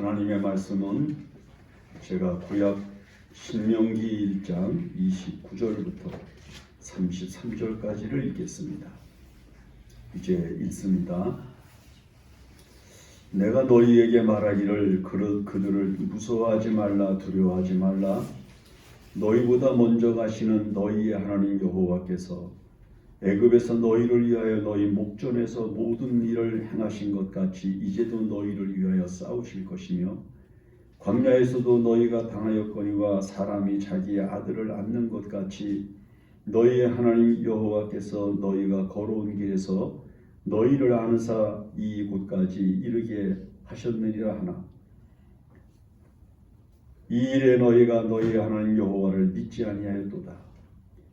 하나님의 말씀은 제가 구약 신명기 1장 29절부터 33절까지를 읽겠습니다. 이제 읽습니다. 내가 너희에게 말하기를 그들을 무서워하지 말라, 두려워하지 말라. 너희보다 먼저 가시는 너희의 하나님 여호와께서 애굽에서 너희를 위하여 너희 목전에서 모든 일을 행하신 것 같이 이제도 너희를 위하여 싸우실 것이며, 광야에서도 너희가 당하였거니와 사람이 자기의 아들을 안는 것 같이 너희의 하나님 여호와께서 너희가 걸어온 길에서 너희를 안으사 이곳까지 이르게 하셨느니라 하나, 이 일에 너희가 너희의 하나님 여호와를 믿지 아니하였도다.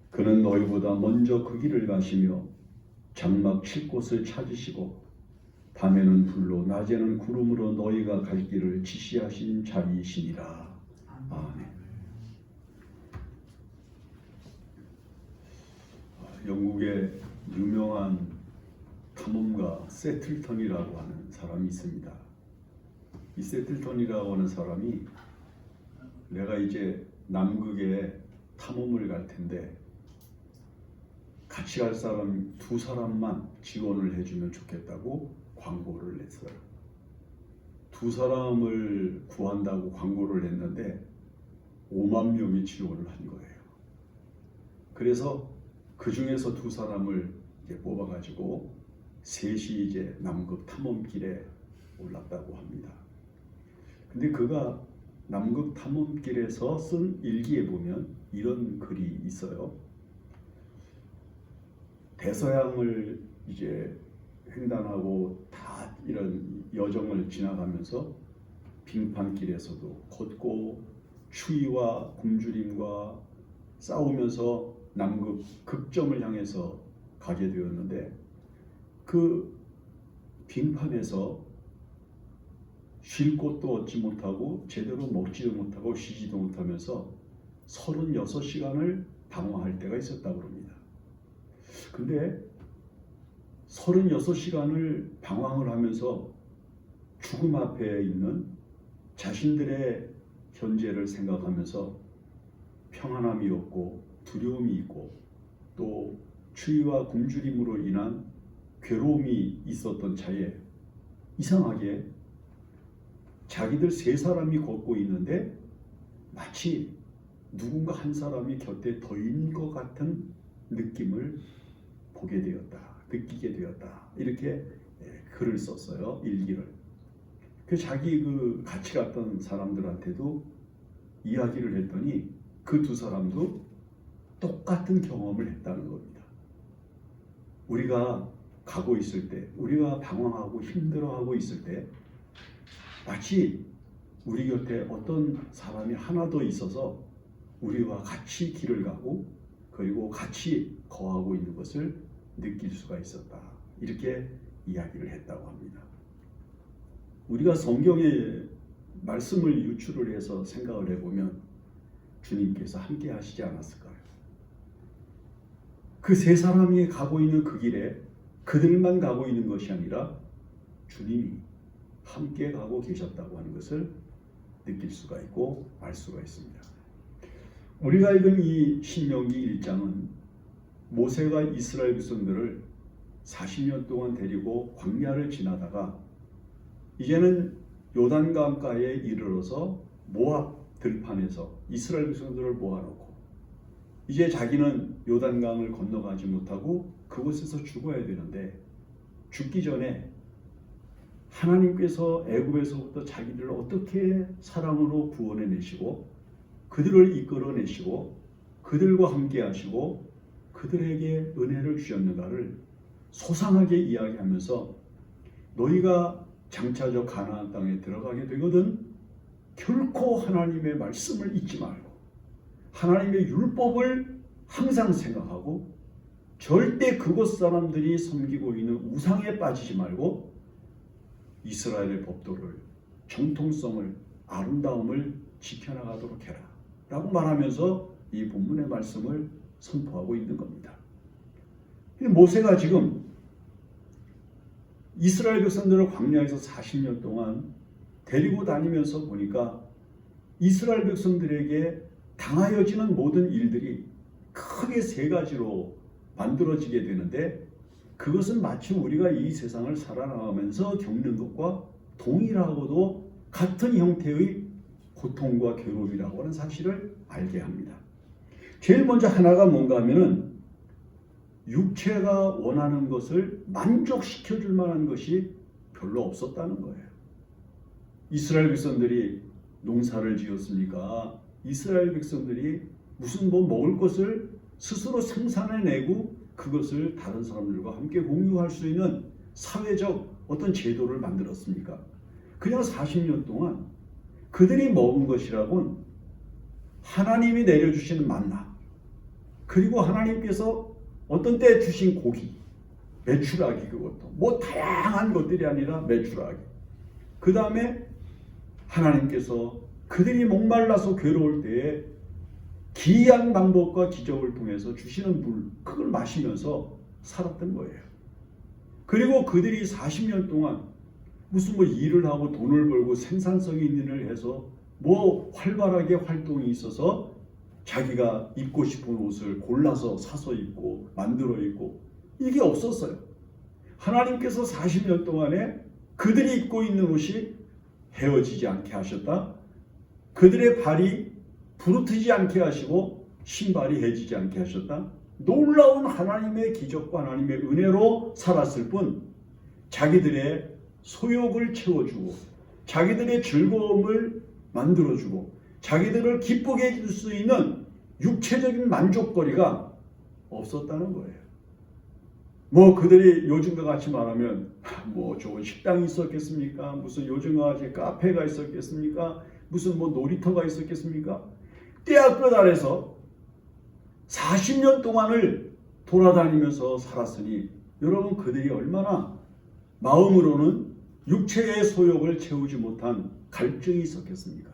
그는 너희보다 먼저 그 길을 가시며 장막 칠 곳을 찾으시고 밤에는 불로 낮에는 구름으로 너희가 갈 길을 지시하신 자리이시니라. 아멘. 영국의 유명한 탐험가 세틀턴이라고 하는 사람이 있습니다. 이 세틀턴이라고 하는 사람이 내가 이제 남극에 탐험을 갈 텐데 같이 갈 사람 두 사람만 지원을 해주면 좋겠다고 광고를 냈어요. 두 사람을 구한다고 광고를 했는데 5만 명이 지원을 한 거예요. 그래서 그 중에서 두 사람을 이제 뽑아가지고 셋이 이제 남극 탐험길에 올랐다고 합니다. 근데 그가 남극 탐험길에서 쓴 일기에 보면 이런 글이 있어요. 대서양을 이제 횡단하고 다 이런 여정을 지나가면서 빙판길에서도 걷고 추위와 굶주림과 싸우면서 남극 극점을 향해서 가게 되었는데, 그 빙판에서 쉴 곳도 얻지 못하고 제대로 먹지도 못하고 쉬지도 못하면서 36시간을 방황할 때가 있었다고 합니다. 근데 36시간을 방황을 하면서 죽음 앞에 있는 자신들의 현재를 생각하면서 평안함이 없고 두려움이 있고 또 추위와 굶주림으로 인한 괴로움이 있었던 차에 이상하게 자기들 세 사람이 걷고 있는데 마치 누군가 한 사람이 곁에 더 있는 것 같은 느낌을 보게 되었다, 느끼게 되었다, 이렇게 글을 썼어요. 일기를. 그 자기 그 같이 갔던 사람들한테도 이야기를 했더니 그 두 사람도 똑같은 경험을 했다는 겁니다. 우리가 가고 있을 때, 우리가 방황하고 힘들어하고 있을 때 마치 우리 곁에 어떤 사람이 하나 더 있어서 우리와 같이 길을 가고 그리고 같이 거하고 있는 것을 느낄 수가 있었다, 이렇게 이야기를 했다고 합니다. 우리가 성경의 말씀을 유추를 해서 생각을 해보면 주님께서 함께 하시지 않았을까요? 그 세 사람이 가고 있는 그 길에 그들만 가고 있는 것이 아니라 주님이 함께 가고 계셨다고 하는 것을 느낄 수가 있고 알 수가 있습니다. 우리가 읽은 이 신명기 1장은 모세가 이스라엘 백성들을 40년 동안 데리고 광야를 지나다가 이제는 요단강가에 이르러서 모압 들판에서 이스라엘 백성들을 모아놓고 이제 자기는 요단강을 건너가지 못하고 그곳에서 죽어야 되는데, 죽기 전에 하나님께서 애굽에서부터 자기들을 어떻게 사랑으로 구원해내시고 그들을 이끌어내시고 그들과 함께 하시고 그들에게 은혜를 주셨는가를 소상하게 이야기하면서 너희가 장차 저 가나안 땅에 들어가게 되거든 결코 하나님의 말씀을 잊지 말고 하나님의 율법을 항상 생각하고 절대 그곳 사람들이 섬기고 있는 우상에 빠지지 말고 이스라엘의 법도를, 정통성을, 아름다움을 지켜나가도록 해라 라고 말하면서 이 본문의 말씀을 선포하고 있는 겁니다. 모세가 지금 이스라엘 백성들을 광야에서 40년 동안 데리고 다니면서 보니까 이스라엘 백성들에게 당하여지는 모든 일들이 크게 세 가지로 만들어지게 되는데, 그것은 마치 우리가 이 세상을 살아나가면서 겪는 것과 동일하고도 같은 형태의 고통과 괴로움이라고 하는 사실을 알게 합니다. 제일 먼저 하나가 뭔가 하면은 육체가 원하는 것을 만족시켜 줄 만한 것이 별로 없었다는 거예요. 이스라엘 백성들이 농사를 지었습니까? 이스라엘 백성들이 무슨 먹을 것을 스스로 생산해내고 그것을 다른 사람들과 함께 공유할 수 있는 사회적 어떤 제도를 만들었습니까? 그냥 40년 동안 그들이 먹은 것이라곤 하나님이 내려주시는 만나, 그리고 하나님께서 어떤 때 주신 고기, 메추라기, 그것도 다양한 것들이 아니라 메추라기. 그 다음에 하나님께서 그들이 목말라서 괴로울 때에 기이한 방법과 기적을 통해서 주시는 물, 그걸 마시면서 살았던 거예요. 그리고 그들이 40년 동안 무슨 일을 하고 돈을 벌고 생산성이 있는 일을 해서 활발하게 활동이 있어서 자기가 입고 싶은 옷을 골라서 사서 입고 만들어 입고, 이게 없었어요. 하나님께서 40년 동안에 그들이 입고 있는 옷이 헤어지지 않게 하셨다. 그들의 발이 부르트지 않게 하시고 신발이 해지지 않게 하셨다. 놀라운 하나님의 기적과 하나님의 은혜로 살았을 뿐, 자기들의 소욕을 채워주고 자기들의 즐거움을 만들어주고 자기들을 기쁘게 해줄 수 있는 육체적인 만족거리가 없었다는 거예요. 그들이 요즘과 같이 말하면 좋은 식당이 있었겠습니까? 무슨 요즘과 같이 카페가 있었겠습니까? 무슨 놀이터가 있었겠습니까? 떼학볕 아래서 40년 동안을 돌아다니면서 살았으니 여러분, 그들이 얼마나 마음으로는 육체의 소욕을 채우지 못한 갈증이 있었겠습니까?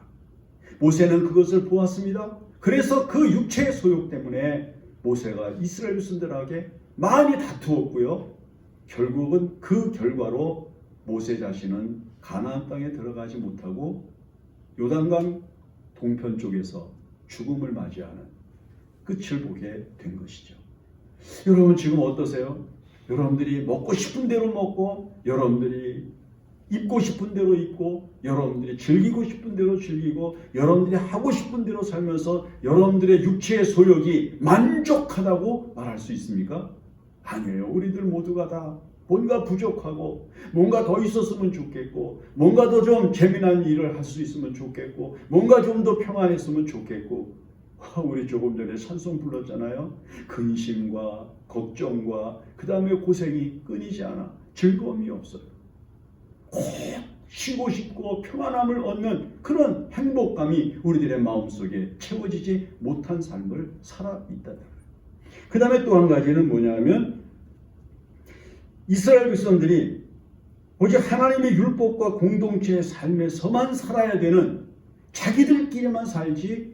모세는 그것을 보았습니다. 그래서 그 육체의 소욕 때문에 모세가 이스라엘 백성들에게 많이 다투었고요. 결국은 그 결과로 모세 자신은 가나안 땅에 들어가지 못하고 요단강 동편 쪽에서 죽음을 맞이하는 끝을 보게 된 것이죠. 여러분, 지금 어떠세요? 여러분들이 먹고 싶은 대로 먹고, 여러분들이 입고 싶은 대로 입고, 여러분들이 즐기고 싶은 대로 즐기고, 여러분들이 하고 싶은 대로 살면서 여러분들의 육체의 소욕이 만족하다고 말할 수 있습니까? 아니에요. 우리들 모두가 다 뭔가 부족하고, 뭔가 더 있었으면 좋겠고, 뭔가 더 좀 재미난 일을 할 수 있으면 좋겠고, 뭔가 좀 더 평안했으면 좋겠고. 우리 조금 전에 찬송 불렀잖아요. 근심과 걱정과 그 다음에 고생이 끊이지 않아. 즐거움이 없어요. 꼭 쉬고 싶고 평안함을 얻는 그런 행복감이 우리들의 마음속에 채워지지 못한 삶을 살아있다는 거예요. 그 다음에 또 한 가지는 뭐냐면, 이스라엘 백성들이 오직 하나님의 율법과 공동체의 삶에서만 살아야 되는, 자기들끼리만 살지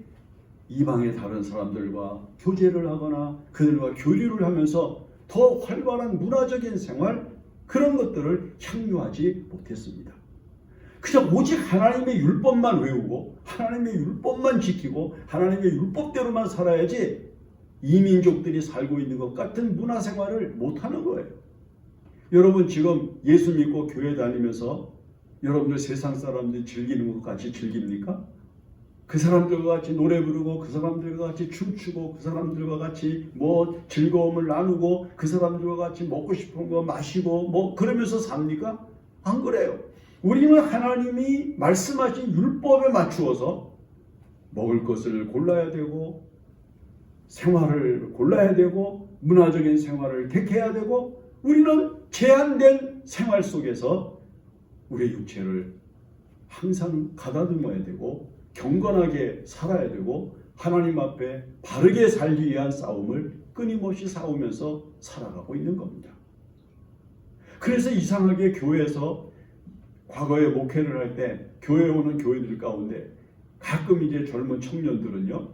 이방의 다른 사람들과 교제를 하거나 그들과 교류를 하면서 더 활발한 문화적인 생활, 그런 것들을 향유하지 못했습니다. 그냥 오직 하나님의 율법만 외우고 하나님의 율법만 지키고 하나님의 율법대로만 살아야지 이민족들이 살고 있는 것 같은 문화생활을 못하는 거예요. 여러분, 지금 예수 믿고 교회 다니면서 여러분들 세상 사람들이 즐기는 것 같이 즐깁니까? 그 사람들과 같이 노래 부르고 그 사람들과 같이 춤추고 그 사람들과 같이 즐거움을 나누고 그 사람들과 같이 먹고 싶은 거 마시고 그러면서 삽니까? 안 그래요. 우리는 하나님이 말씀하신 율법에 맞추어서 먹을 것을 골라야 되고, 생활을 골라야 되고, 문화적인 생활을 택해야 되고, 우리는 제한된 생활 속에서 우리의 육체를 항상 가다듬어야 되고 경건하게 살아야 되고, 하나님 앞에 바르게 살기 위한 싸움을 끊임없이 싸우면서 살아가고 있는 겁니다. 그래서 이상하게 교회에서 과거에 목회를 할 때 교회에 오는 교회들 가운데 가끔 이제 젊은 청년들은요,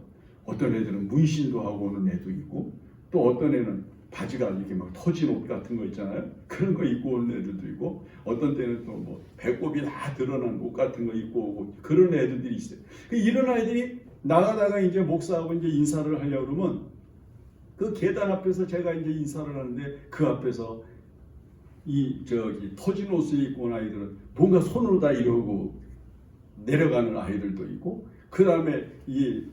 어떤 애들은 문신도 하고 오는 애도 있고, 또 어떤 애는 바지가 이렇게 막 터진 옷 같은 거 있잖아요. 그런 거 입고 오는 애들도 있고, 어떤 때는 또 뭐 배꼽이 다 드러난 옷 같은 거 입고 오고 그런 애들이 있어요. 이런 아이들이 나가다가 이제 목사하고 이제 인사를 하려고 그러면 그 계단 앞에서 제가 이제 인사를 하는데 그 앞에서 이 터진 옷을 입고 온 아이들은 뭔가 손으로 다 이러고 내려가는 아이들도 있고, 그 다음에 이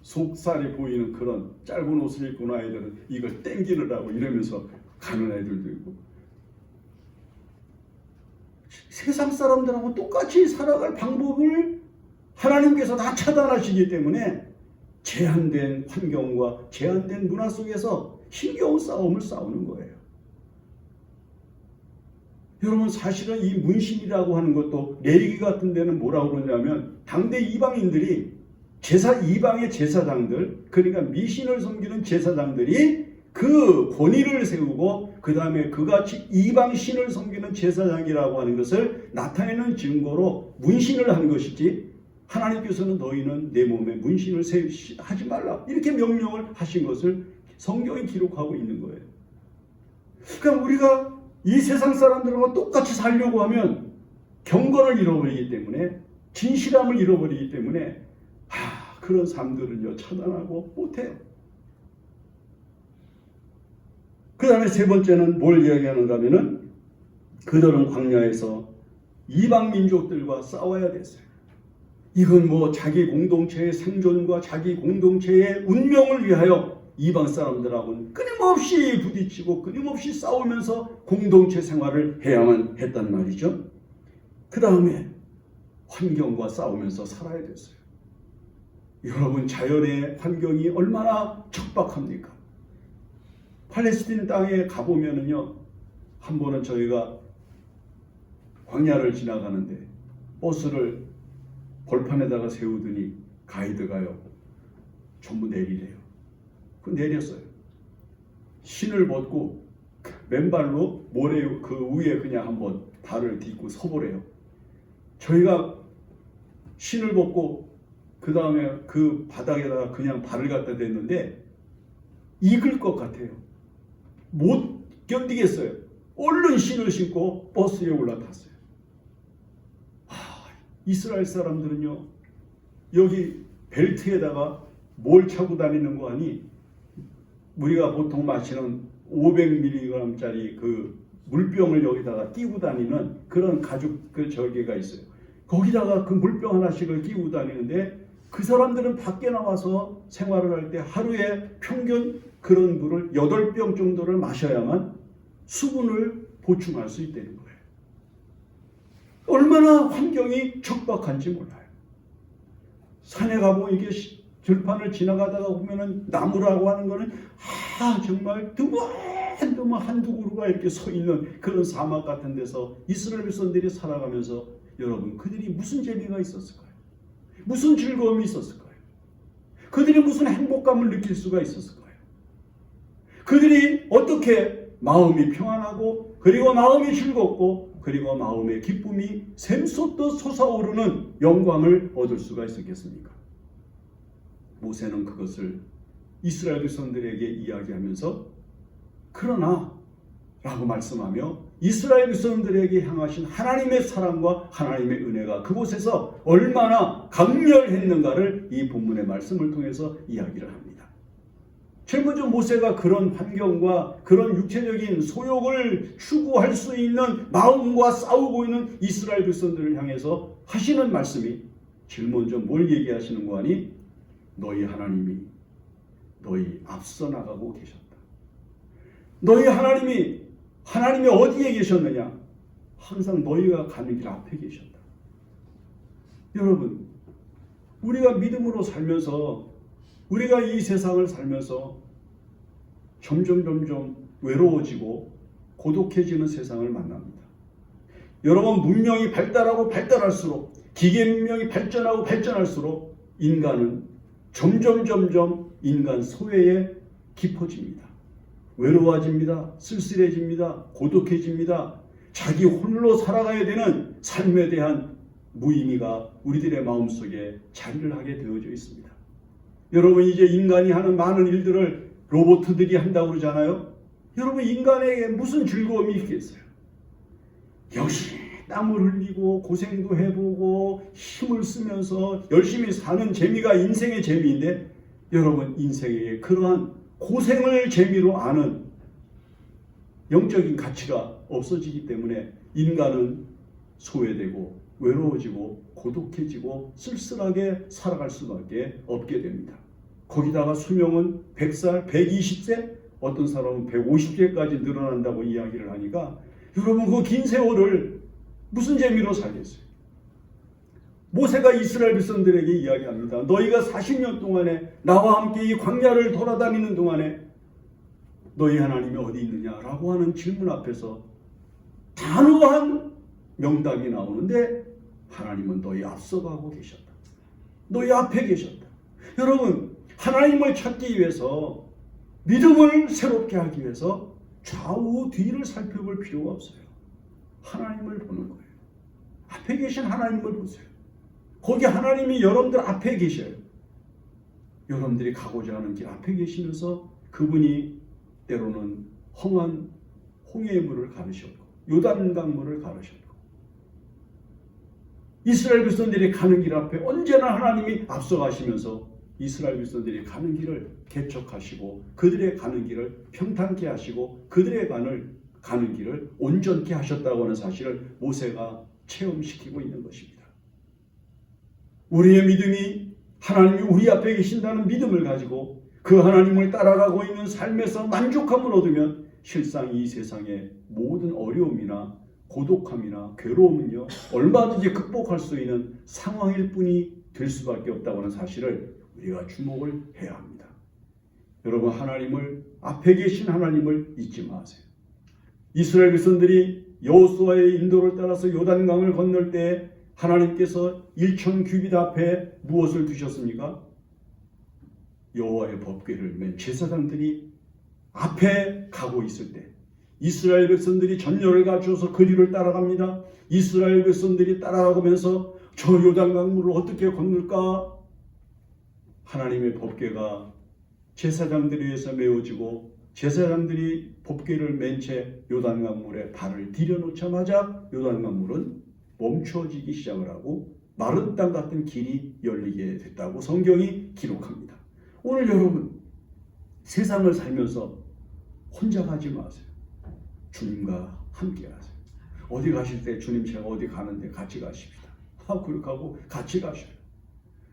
속살이 보이는 그런 짧은 옷을 입고 온 아이들은 이걸 땡기느라고 이러면서 가는 애들도 있고, 세상 사람들하고 똑같이 살아갈 방법을 하나님께서 다 차단하시기 때문에 제한된 환경과 제한된 문화 속에서 힘겨운 싸움을 싸우는 거예요. 여러분, 사실은 이 문신이라고 하는 것도 레위기 같은 데는 뭐라고 그러냐면 당대 이방인들이 이방의 제사장들, 그러니까 미신을 섬기는 제사장들이 그 권위를 세우고 그 다음에 그같이 이방 신을 섬기는 제사장이라고 하는 것을 나타내는 증거로 문신을 한 것이지, 하나님께서는 너희는 내 몸에 문신을 하지 말라 이렇게 명령을 하신 것을 성경이 기록하고 있는 거예요. 그러니까 우리가 이 세상 사람들과 똑같이 살려고 하면 경건을 잃어버리기 때문에, 진실함을 잃어버리기 때문에 그런 삶들은요 차단하고 못해요. 그 다음에 세 번째는 뭘 이야기하는가 하면은 그들은 광야에서 이방 민족들과 싸워야 됐어요. 이건 뭐 자기 공동체의 생존과 자기 공동체의 운명을 위하여 이방 사람들하고는 끊임없이 부딪히고 끊임없이 싸우면서 공동체 생활을 해야만 했단 말이죠. 그 다음에 환경과 싸우면서 살아야 됐어요. 여러분, 자연의 환경이 얼마나 척박합니까? 팔레스틴 땅에 가보면은요, 한 번은 저희가 광야를 지나가는데 버스를 벌판에다가 세우더니 가이드가요 전부 내리래요. 그 내렸어요. 신을 벗고 맨발로 모래 그 위에 그냥 한번 발을 딛고 서보래요. 저희가 신을 벗고 그 다음에 그 바닥에다가 그냥 발을 갖다 댔는데 익을 것 같아요. 못 견디겠어요. 얼른 신을 신고 버스에 올라탔어요. 이스라엘 사람들은요, 여기 벨트에다가 뭘 차고 다니는 거 아니? 우리가 보통 마시는 500mg짜리 그 물병을 여기다가 끼고 다니는 그런 가죽 그 절개가 있어요. 거기다가 그 물병 하나씩을 끼고 다니는데, 그 사람들은 밖에 나와서 생활을 할 때 하루에 평균 그런 물을 8병 정도를 마셔야만 수분을 보충할 수 있다는 거예요. 얼마나 환경이 척박한지 몰라요. 산에 가보면 이게 들판을 지나가다가 보면은 나무라고 하는 거는 정말 드문 한두 그루가 이렇게 서 있는 그런 사막 같은 데서 이스라엘 백성들이 살아가면서, 여러분, 그들이 무슨 재미가 있었을까요? 무슨 즐거움이 있었을까요? 그들이 무슨 행복감을 느낄 수가 있었을까요? 그들이 어떻게 마음이 평안하고, 그리고 마음이 즐겁고, 그리고 마음의 기쁨이 샘솟듯 솟아오르는 영광을 얻을 수가 있었겠습니까? 모세는 그것을 이스라엘 백성들에게 이야기하면서 그러나 라고 말씀하며 이스라엘 백성들에게 향하신 하나님의 사랑과 하나님의 은혜가 그곳에서 얼마나 강렬했는가를 이 본문의 말씀을 통해서 이야기를 합니다. 제일 먼저 모세가 그런 환경과 그런 육체적인 소욕을 추구할 수 있는 마음과 싸우고 있는 이스라엘 백성들을 향해서 하시는 말씀이 제일 먼저 뭘 얘기하시는 거 아니? 너희 하나님이 너희 앞서 나가고 계셨다. 너희 하나님이 어디에 계셨느냐? 항상 너희가 가는 길 앞에 계셨다. 여러분, 우리가 믿음으로 살면서, 우리가 이 세상을 살면서 점점 외로워지고 고독해지는 세상을 만납니다. 여러분, 문명이 발달하고 발달할수록, 기계 문명이 발전하고 발전할수록 인간은 점점 인간 소외에 깊어집니다. 외로워집니다. 쓸쓸해집니다. 고독해집니다. 자기 홀로 살아가야 되는 삶에 대한 무의미가 우리들의 마음속에 자리를 하게 되어져 있습니다. 여러분, 이제 인간이 하는 많은 일들을 로봇들이 한다고 그러잖아요. 여러분, 인간에게 무슨 즐거움이 있겠어요? 열심히 땀을 흘리고 고생도 해보고 힘을 쓰면서 열심히 사는 재미가 인생의 재미인데, 여러분, 인생에 그러한 고생을 재미로 아는 영적인 가치가 없어지기 때문에 인간은 소외되고 외로워지고 고독해지고 쓸쓸하게 살아갈 수밖에 없게 됩니다. 거기다가 수명은 100살, 120세, 어떤 사람은 150세까지 늘어난다고 이야기를 하니까 여러분, 그 긴 세월을 무슨 재미로 살겠어요? 모세가 이스라엘 백성들에게 이야기합니다. 너희가 40년 동안에 나와 함께 이 광야를 돌아다니는 동안에 너희 하나님이 어디 있느냐라고 하는 질문 앞에서 단호한 명답이 나오는데, 하나님은 너희 앞서가고 계셨다. 너희 앞에 계셨다. 여러분, 하나님을 찾기 위해서, 믿음을 새롭게 하기 위해서 좌우 뒤를 살펴볼 필요가 없어요. 하나님을 보는 거예요. 앞에 계신 하나님을 보세요. 거기 하나님이 여러분들 앞에 계셔요. 여러분들이 가고자 하는 길 앞에 계시면서 그분이 때로는 험한 홍해의 물을 가르셨고 요단강물을 가르셨고, 이스라엘 백성들이 가는 길 앞에 언제나 하나님이 앞서가시면서 이스라엘 백성들이 가는 길을 개척하시고 그들의 가는 길을 평탄케 하시고 그들의 가는 길을 온전케 하셨다고 하는 사실을 모세가 체험시키고 있는 것입니다. 우리의 믿음이 하나님이 우리 앞에 계신다는 믿음을 가지고 그 하나님을 따라가고 있는 삶에서 만족함을 얻으면 실상 이 세상의 모든 어려움이나 고독함이나 괴로움은요, 얼마든지 극복할 수 있는 상황일 뿐이 될 수밖에 없다고 하는 사실을 우리가 주목을 해야 합니다. 여러분, 하나님을, 앞에 계신 하나님을 잊지 마세요. 이스라엘 백성들이 여호수아의 인도를 따라서 요단강을 건널 때 하나님께서 1천 규빗 앞에 무엇을 두셨습니까? 여호와의 법궤를 맨 제사장들이 앞에 가고 있을 때 이스라엘 백성들이 전열을 갖추어서 그 뒤를 따라갑니다. 이스라엘 백성들이 따라가면서 저 요단강물을 어떻게 건널까? 하나님의 법궤가 제사장들에 의해서 메워지고 제사장들이 법궤를 맨 채 요단강물에 발을 디뎌놓자마자 요단강물은 멈춰지기 시작을 하고 마른 땅 같은 길이 열리게 됐다고 성경이 기록합니다. 오늘 여러분, 세상을 살면서 혼자 가지 마세요. 주님과 함께 가세요. 어디 가실 때 주님, 제가 어디 가는데 같이 가십시다. 그렇게 하고 같이 가셔요.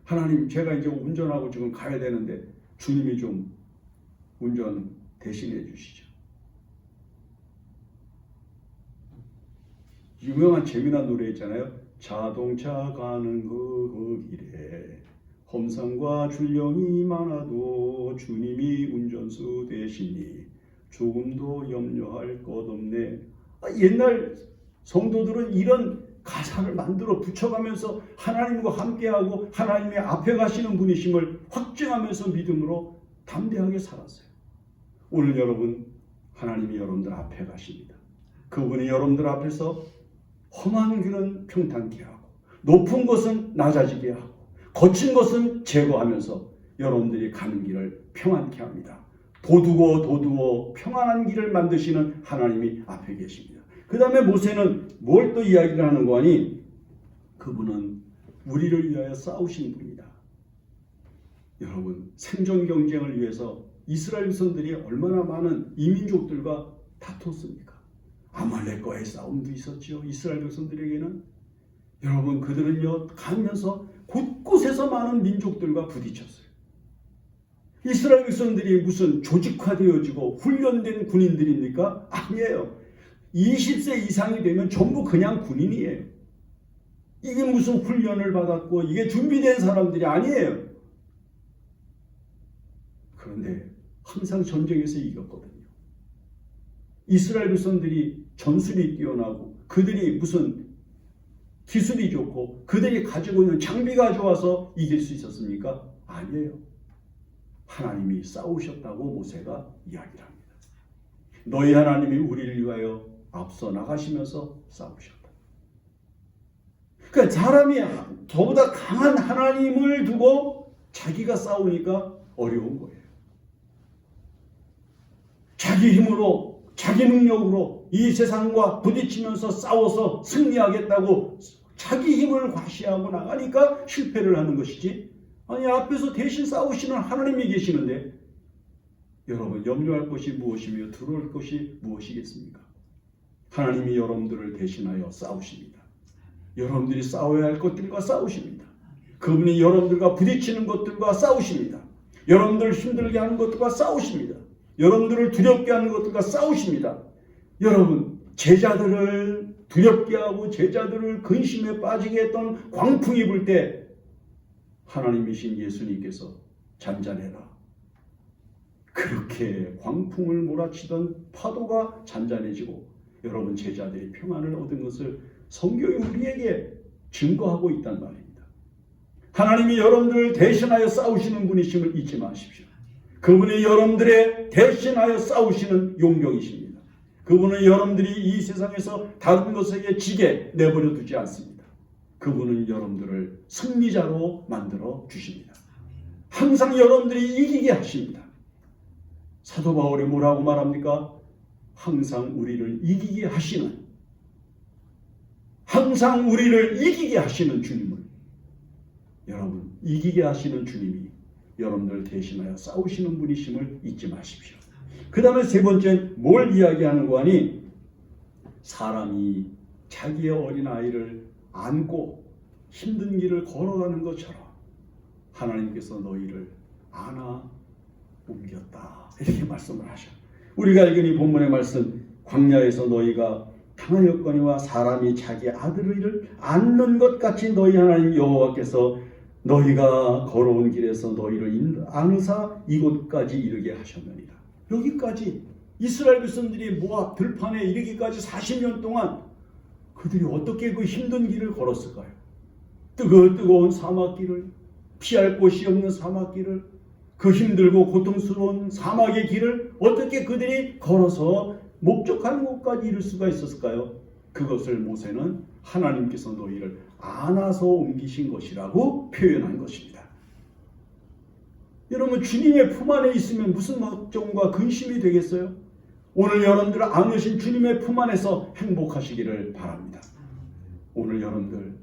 하나님, 제가 이제 운전하고 지금 가야 되는데 주님이 좀 운전 대신해 주시죠. 유명한 재미난 노래 있잖아요. 자동차 가는 그 길에 험산과 출렁이 많아도 주님이 운전수 되시니 조금도 염려할 것 없네. 옛날 성도들은 이런 가사를 만들어 붙여가면서 하나님과 함께하고 하나님의 앞에 가시는 분이심을 확증하면서 믿음으로 담대하게 살았어요. 오늘 여러분, 하나님이 여러분들 앞에 가십니다. 그분이 여러분들 앞에서 험한 길은 평탄케 하고 높은 것은 낮아지게 하고 거친 것은 제거하면서 여러분들이 가는 길을 평안케 합니다. 도두어 평안한 길을 만드시는 하나님이 앞에 계십니다. 그 다음에 모세는 뭘 또 이야기를 하는 거 아니? 그분은 우리를 위하여 싸우신 분이다. 여러분, 생존 경쟁을 위해서 이스라엘 백성들이 얼마나 많은 이민족들과 다퉜습니까? 아말렉과의 싸움도 있었죠. 이스라엘 백성들에게는. 여러분, 그들은요, 가면서 곳곳에서 많은 민족들과 부딪혔어요. 이스라엘 백성들이 무슨 조직화되어지고 훈련된 군인들입니까? 아니에요. 20세 이상이 되면 전부 그냥 군인이에요. 이게 무슨 훈련을 받았고 이게 준비된 사람들이 아니에요. 그런데 항상 전쟁에서 이겼거든요. 이스라엘 백성들이 전술이 뛰어나고 그들이 무슨 기술이 좋고 그들이 가지고 있는 장비가 좋아서 이길 수 있었습니까? 아니에요. 하나님이 싸우셨다고 모세가 이야기를 합니다. 너희 하나님이 우리를 위하여 앞서 나가시면서 싸우셨다. 그러니까 사람이 저보다 강한 하나님을 두고 자기가 싸우니까 어려운 거예요. 자기 힘으로 자기 능력으로 이 세상과 부딪히면서 싸워서 승리하겠다고 자기 힘을 과시하고 나가니까 실패를 하는 것이지, 아니 앞에서 대신 싸우시는 하나님이 계시는데 여러분 염려할 것이 무엇이며 두려울 것이 무엇이겠습니까? 하나님이 여러분들을 대신하여 싸우십니다. 여러분들이 싸워야 할 것들과 싸우십니다. 그분이 여러분들과 부딪히는 것들과 싸우십니다. 여러분들을 힘들게 하는 것들과 싸우십니다. 여러분들을 두렵게 하는 것들과 싸우십니다. 여러분, 제자들을 두렵게 하고 제자들을 근심에 빠지게 했던 광풍이 불 때 하나님이신 예수님께서 잔잔해라, 그렇게 광풍을 몰아치던 파도가 잔잔해지고 여러분 제자들이 평안을 얻은 것을 성경이 우리에게 증거하고 있단 말입니다. 하나님이 여러분들을 대신하여 싸우시는 분이심을 잊지 마십시오. 그분이 여러분들의 대신하여 싸우시는 용병이십니다. 그분은 여러분들이 이 세상에서 다른 것에게 지게 내버려 두지 않습니다. 그분은 여러분들을 승리자로 만들어 주십니다. 항상 여러분들이 이기게 하십니다. 사도 바울이 뭐라고 말합니까? 항상 우리를 이기게 하시는, 항상 우리를 이기게 하시는 주님을, 여러분 이기게 하시는 주님이 여러분들 대신하여 싸우시는 분이심을 잊지 마십시오. 그 다음에 세 번째 뭘 이야기하는 거 하니, 사람이 자기의 어린아이를 안고 힘든 길을 걸어가는 것처럼 하나님께서 너희를 안아 옮겼다, 이렇게 말씀을 하셔. 우리가 읽은 이 본문의 말씀, 광야에서 너희가 당하였거니와 사람이 자기 아들을 안는 것 같이 너희 하나님 여호와께서 너희가 걸어온 길에서 너희를 안으사 이곳까지 이르게 하셨느니라. 여기까지 이스라엘 백성들이 모압 들판에 이르기까지 40년 동안 그들이 어떻게 그 힘든 길을 걸었을까요? 뜨거운 사막길을, 피할 곳이 없는 사막길을, 그 힘들고 고통스러운 사막의 길을 어떻게 그들이 걸어서 목적하는 곳까지 이룰 수가 있었을까요? 그것을 모세는 하나님께서 너희를 안아서 옮기신 것이라고 표현한 것입니다. 여러분, 주님의 품 안에 있으면 무슨 걱정과 근심이 되겠어요? 오늘 여러분들을 안으신 주님의 품 안에서 행복하시기를 바랍니다. 오늘 여러분들,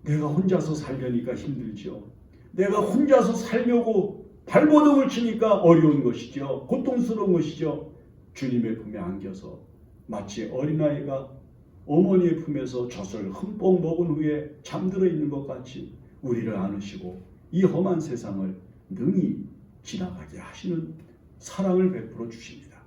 내가 혼자서 살려니까 힘들죠. 내가 혼자서 살려고 발버둥을 치니까 어려운 것이죠. 고통스러운 것이죠. 주님의 품에 안겨서 마치 어린아이가 어머니의 품에서 젖을 흠뻑 먹은 후에 잠들어 있는 것 같이 우리를 안으시고 이 험한 세상을 능히 지나가게 하시는 사랑을 베풀어 주십니다.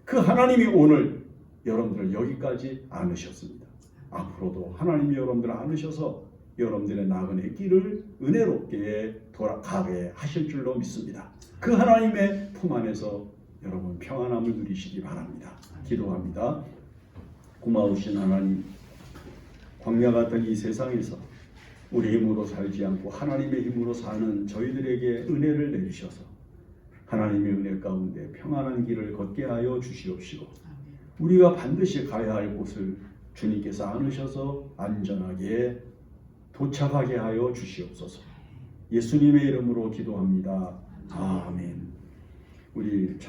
그 하나님이 오늘 여러분들을 여기까지 안으셨습니다. 앞으로도 하나님이 여러분들을 안으셔서 여러분들의 나그네 길을 은혜롭게 돌아가게 하실 줄로 믿습니다. 그 하나님의 품 안에서 여러분 평안함을 누리시기 바랍니다. 기도합니다. 고마우신 하나님, 광야 같은 이 세상에서 우리 힘으로 살지 않고 하나님의 힘으로 사는 저희들에게 은혜를 내주셔서 하나님의 은혜 가운데 평안한 길을 걷게 하여 주시옵시고, 우리가 반드시 가야 할 곳을 주님께서 안으셔서 안전하게 도착하게 하여 주시옵소서. 예수님의 이름으로 기도합니다. 아멘. 우리